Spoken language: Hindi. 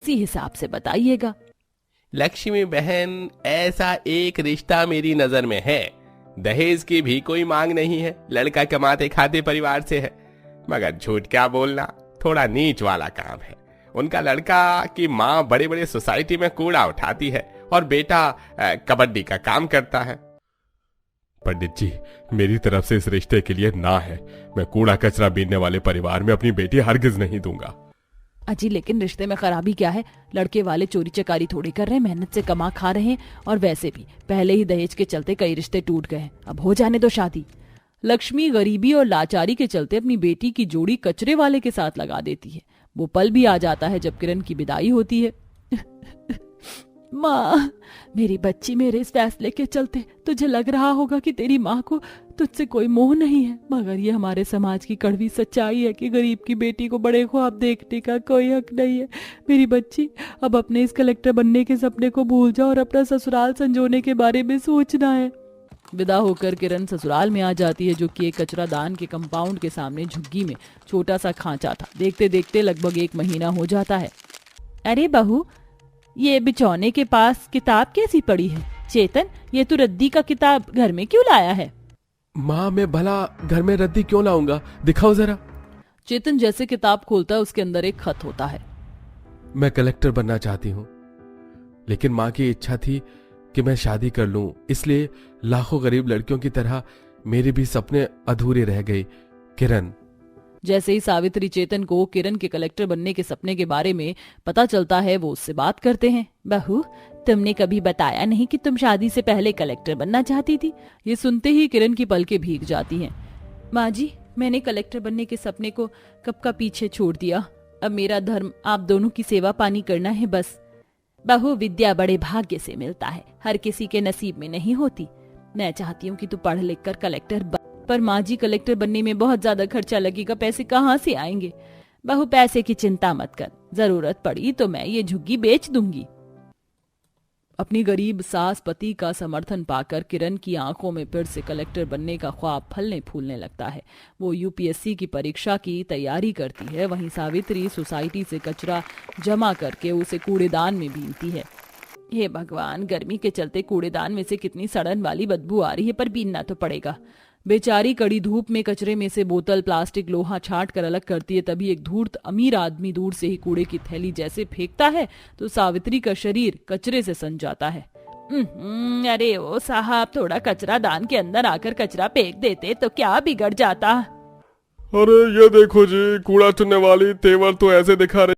उसी हिसाब से बताइएगा। लक्ष्मी बहन, ऐसा एक रिश्ता मेरी नजर में है। दहेज की भी कोई मांग नहीं है, लड़का कमाते खाते परिवार से है। मगर झूठ क्या बोलना, थोड़ा नीच वाला काम है। उनका लड़का की माँ बड़े बड़े सोसाइटी में कूड़ा उठाती है और बेटा कबड्डी का काम करता है। पंडित जी, मेरी तरफ से इस रिश्ते के लिए ना है। मैं कूड़ा कचरा बीनने वाले परिवार में अपनी बेटी हरगिज नहीं दूंगा। अजी लेकिन रिश्ते में खराबी क्या है? लड़के वाले चोरी चकारी थोड़ी कर रहे हैं, मेहनत से कमा खा रहे हैं। और वैसे भी पहले ही दहेज के चलते कई रिश्ते टूट गए हैं, अब हो जाने दो शादी। लक्ष्मी गरीबी और लाचारी के चलते अपनी बेटी की जोड़ी कचरे वाले के साथ लगा देती है। वो पल भी आ जाता है जब किरण की विदाई होती है। माँ, मेरी बच्ची, मेरे इस फैसले के चलते तुझे लग रहा होगा कि तेरी माँ को तुझसे कोई मोह नहीं है, मगर ये हमारे समाज की कड़वी सच्चाई है कि गरीब की बेटी को बड़े ख्वाब देखने का कोई हक नहीं है। मेरी बच्ची, अब अपने इस कलेक्टर बनने के सपने को भूल जाओ और अपना ससुराल संजोने के बारे में सोचना है। विदा होकर किरण ससुराल में आ जाती है, जो कि एक कचरा दान के कंपाउंड के सामने झुग्गी में छोटा सा खांचा था। देखते देखते लगभग 1 महीना हो जाता है। अरे बहू, ये बिछौने के पास किताब कैसी पड़ी है? चेतन, ये तू रद्दी का किताब घर में क्यों लाया है? माँ, मैं भला घर में रद्दी क्यों लाऊंगा, दिखाओ जरा। चेतन जैसे किताब खोलता है, उसके अंदर एक खत होता है। मैं कलेक्टर बनना चाहती हूँ, लेकिन माँ की इच्छा थी कि मैं शादी कर लूं, इसलिए लाखों गरीब लड़कियों की तरह मेरे भी सपने अधूरे रह गए। किरण। जैसे ही सावित्री चेतन को किरण के कलेक्टर बनने के सपने के बारे में पता चलता है, वो उससे बात करते हैं। बहू, तुमने कभी बताया नहीं कि तुम शादी से पहले कलेक्टर बनना चाहती थी। ये सुनते ही किरण की पलकें भीग जाती हैं। माँ जी, मैंने कलेक्टर बनने के सपने को कब का पीछे छोड़ दिया। अब मेरा धर्म आप दोनों की सेवा पानी करना है बस। बहू, विद्या बड़े भाग्य से मिलता है, हर किसी के नसीब में नहीं होती। मैं चाहती हूँ कि तू पढ़ लिख कर कलेक्टर बन, पर माँ जी, कलेक्टर बनने में बहुत ज्यादा खर्चा लगेगा, पैसे कहाँ से आएंगे? बहू, पैसे की चिंता मत कर, जरूरत पड़ी तो मैं ये झुग्गी बेच दूंगी। अपनी गरीब सास पति का समर्थन पाकर किरण की आंखों में फिर से कलेक्टर बनने का ख्वाब फलने फूलने लगता है। वो यूपीएससी की परीक्षा की तैयारी करती है। वहीं सावित्री सोसाइटी से कचरा जमा करके उसे कूड़ेदान में बीनती है। हे भगवान, गर्मी के चलते कूड़ेदान में से कितनी सड़न वाली बदबू आ रही है, पर बीनना तो पड़ेगा। बेचारी कड़ी धूप में कचरे में से बोतल, प्लास्टिक, लोहा छांट कर अलग करती है। तभी एक धूर्त अमीर आदमी दूर से ही कूड़े की थैली जैसे फेंकता है तो सावित्री का शरीर कचरे से सन जाता है। अरे ओ साहब, थोड़ा कचरा दान के अंदर आकर कचरा फेंक देते तो क्या बिगड़ जाता। अरे ये देखो जी, कूड़ा चुनने वाली तेवर तो ऐसे दिखा रही